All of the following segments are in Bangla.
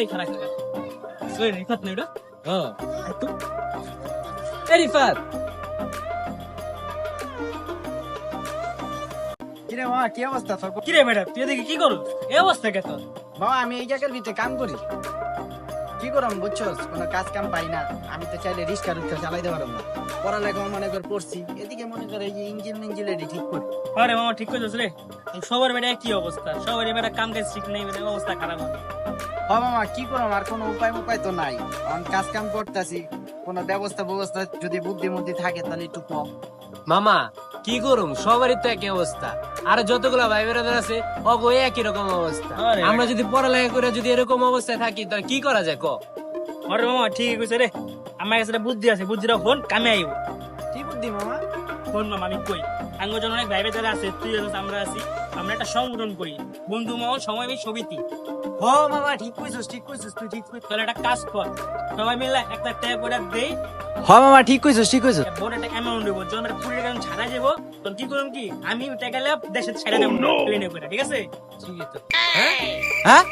এই খারাপ ওই রিফাত না এটা হ্যাঁ একটু রিফাত কিরে মামা কি অবস্থা তোর? কি রে ম্যাডাম তুই এদিকে কি করো এই অবস্থা কে তোর বাবা আমি এই জায়গার ভিতরে কাম করি, কি করম বুঝছস, কোনো কাজ কাম পাই না। আমি তো চাইলে রিক্সা রুক্সা চালাইতে পারব না, পড়ালেখা মনে করে পড়ছি, এদিকে মনে করে এই যে ইঞ্জিন ঠিক করি। আরে মামা ঠিক কইছস রে সবার বেটা কি অবস্থা, সবার বেটা কাম কাজ ঠিক নেই বেটা অবস্থা খারাপ হবে হ মামা কি করম, আর কোনো উপায় তো নাই। এখন কাজ কাম করতেছি, কোনো ব্যবস্থা যদি বুদ্ধি থাকে তাহলে একটু কম। মামা কি করুম, সবারই তো একই অবস্থা, আর যতগুলা ভাই বেড়াদের আছে অগো একই রকম অবস্থা। আরে আমরা যদি পড়ালেখা করে যদি এরকম অবস্থায় থাকি তাহলে কি করা যায় ক? আরে মামা ঠিকই কইছে রে, আমার কাছে একটা বুদ্ধি আছে, বুদ্ধিটা ফোন কামে আইব। কি বুদ্ধি মামা? ফোন মামা আমি কই আঙ্গজন অনেক ভাই বেচারা আছে, তুই আছিস, আমরা আছি, আমরা একটা সংগঠন করি বন্ধু মহল সময় সমিতি। হ মামা ঠিক কইছস তুই ঠিক কইছস। তাহলে একটা কাজ কর, সবাই মিলে একটা ট্যাগ করে দেই, হ মামা ঠিক কইছস বড় একটা অ্যামাউন্ট দেবো, যখন আমরা 20 টাকা ছাড়া যাবো তখন কি করুন কি আমি টাকালে দেশে ছেড়ে দেবো প্লেনে করে, ঠিক আছে? ঠিক আছে। হ্যাঁ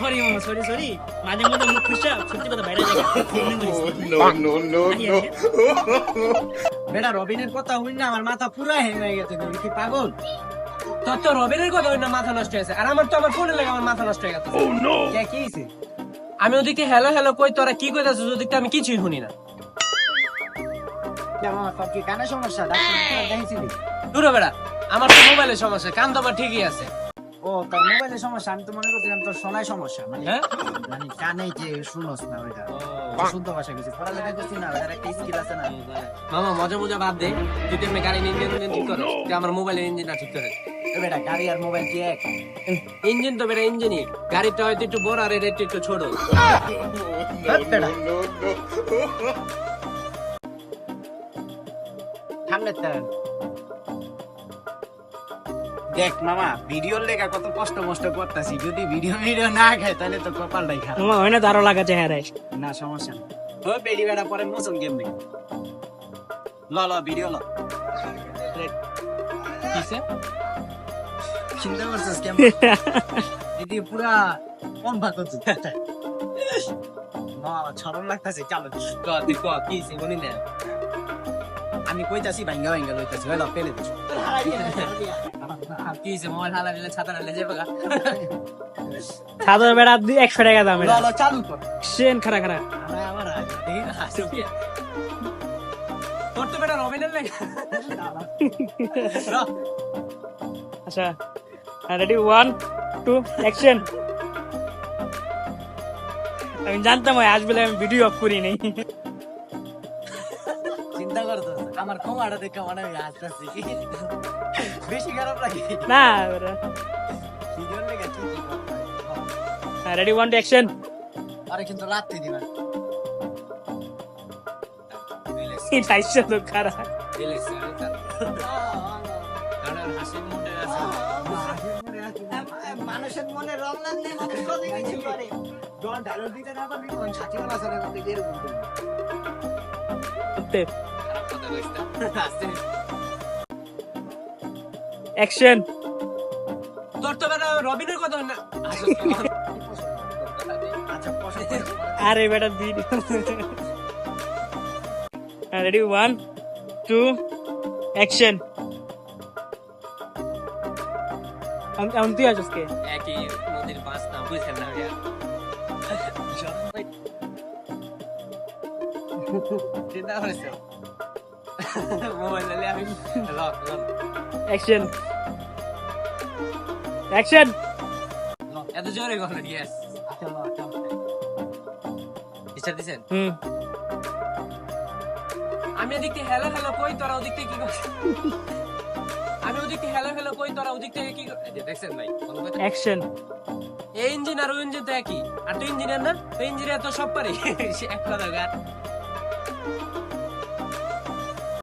সরি মামা সরি মাঝে মধ্যে মুখ খুশা সত্যি কথা বাইরে যায় বেটা রবিনের কথা হইল না, আমার মাথা পুরা হ্যাং হয়ে গেছে, তুমি কি পাগল? তোর তো রবিনের কথা ওই না মাথা নষ্ট হয়েছে, আর আমার তো আমার ফোনে লাগে আমার মাথা নষ্ট হয়ে গেছে। কে কি হইছে? আমি ওদিকে হ্যালো কই, তোরা কি কইতাছিস ওদিকে আমি কিছুই শুনি না। কে মামা তোর কি কানে সমস্যা? ডাক্তার দেখাইছিলি? দূরে বেড়া, আমার তো মোবাইলের সমস্যা, কান তো আমার ঠিকই আছে। ও তোর মোবাইলের সমস্যা, আমি তো মনে করছিলাম তোর শোনায় সমস্যা, মানে হ্যাঁ মানে কানে যে শুনোস না ওইটা শুদ্ধ ভাষা কিছু পড়ালেখা করছি না, ওটার একটা স্কিল আছে না। মামা মজা বাদ দে, তুই তেমনি গাড়ির ইঞ্জিন ঠিক করে, তুই আমার মোবাইলের ইঞ্জিনটা ঠিক করে। এ বেটা গাড়ি আর মোবাইল কি এক? ইঞ্জিন তো বেড়া ইঞ্জিনই, গাড়িটা হয়তো একটু বড় আর এটা একটু ছোট। হ্যাট বেটা। ঠান্ডা তেল। দেখ মামা ভিডিওর লেখা কত কষ্ট করতেছি, যদি ভিডিও না খায় তাহলে তো কপালটাই খারাপ। মামা হয় না তারও লাগা চেহারা না সমস্যা নেই, ও বেডি বেড়া পরে মোশন গেম নেই। ল ভিডিও ল। কিসে চিন্তা করছিস কেমন? এটি পুরা কম ভাগ করছিস। আমার ছড়ন লাগতেছে, চালো। তুই ক কি বলি না। আমি কইতাছি ভাঙ্গা লইতাছি, হইলো পেলে দিস। কি মোবাইল হালা দিলে ছাতা নালে যাবে গা। সাদর বেড়া 100 টাকা দাম ল চালু কর। সেন খারা আমার তোর তো বেটা রবিনের লাগে। আচ্ছা রেডি 1 2 অ্যাকশন। আমি জানতাম আজ বলে আমি ভিডিও অফ করি নাই। চিন্তা করতো আমার কমাটা দেখে মনে হয় হাসতেছি, বেশি খারাপ লাগে না ভিডিওর লেখা কি রেডি 1 2 অ্যাকশন। আরে কিন্তু রাত্রি দিবা এই টাইসা তো খারাপ। মানুষের মনে রং না নেই, মানুষ কত কিছু করে। যখন ডায়লগ দিতে না পারবি তখন ছাতিও না সারা করতে গিয়ে এরকম করবি। অ্যাকশন। তোর তো বেটা রবিনের কথা না। আচ্ছা পছন্দ করে। আরে বেটা ভিডিও রেডি 1 2 অ্যাকশন। আমি তুই আছিস কে? একই নদীর মাছ না বুঝছেন না ভাইয়া। চিন্তা করেছো মোবাইল নিলে আমি লক অ্যাকশন অ্যাকশন। এত জোরে গেল। ইয়েস আচ্ছা ল আচ্ছা ইচ্ছা দিছেন। হুম আমি এদিক থেকে হ্যালো কই, তোরা ওদিক থেকে কি করছিস? আমি ওদিক থেকে হ্যালো কই, তোরা ওদিক থেকে কি দেখছেন ভাই? অ্যাকশন। এই ইঞ্জিন আর ওই ইঞ্জিন তো একই, আর তুই ইঞ্জিনিয়ার না, তো ইঞ্জিনিয়ার তো সব পারে। এক কথা গান